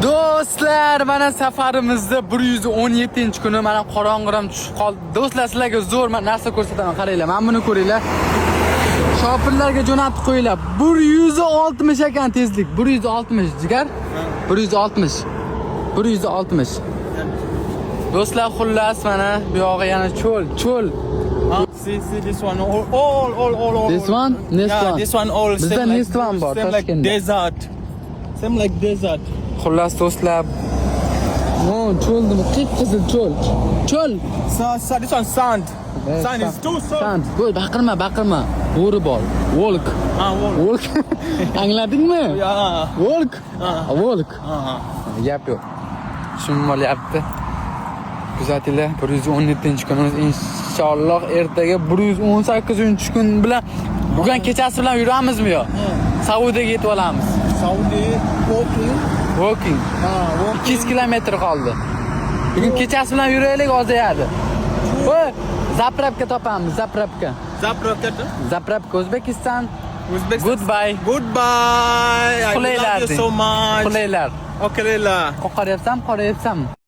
Do'stlar, mana safarimizda 117-kuni mana qorong'iram tushib qoldi. Do'stlar, sizlarga zo'r narsa ko'rsataman, qaranglar. Mana buni ko'ringlar. Shopirlarga jo'natib qo'yinglar. 160 ekan tezlik. 160 jigar. 160. 160. Do'stlar, xullas mana bu yog'i yana cho'l. See this one all. This one? Next Yeah, one. this one all. Bizda Same next one bor, Same like Toshkentda. desert. Same like desert. Xullas do'stlar. No, cho'ldimi? Qip-qizil cho'l. So this one sand. Sand is too soft. Sand. Bo'y, baqirma. Bo'ri bor. Volk. Wall. Volk. Angladingmi? Yeah. Volk. Volk. Gap yo'q. Tushunmolyapti. Kuzatinglar, 117-kunimiz inshaalloh ertaga 118-kun bilan bugun kechasi bilan yuramizmi yo? Saudiyaga yetib olamiz. Saudi walking. Walking. 200 kilometr qoldi. Bugun kechasi bilan yuraylik, ozayadi. Voy, zapravka topamiz, zapravka. Zapravka O'zbekiston. Goodbye. Goodbye. I love you so much. Qulaylar. Okay, Leila. Qoqaryapsam, qorayapsam.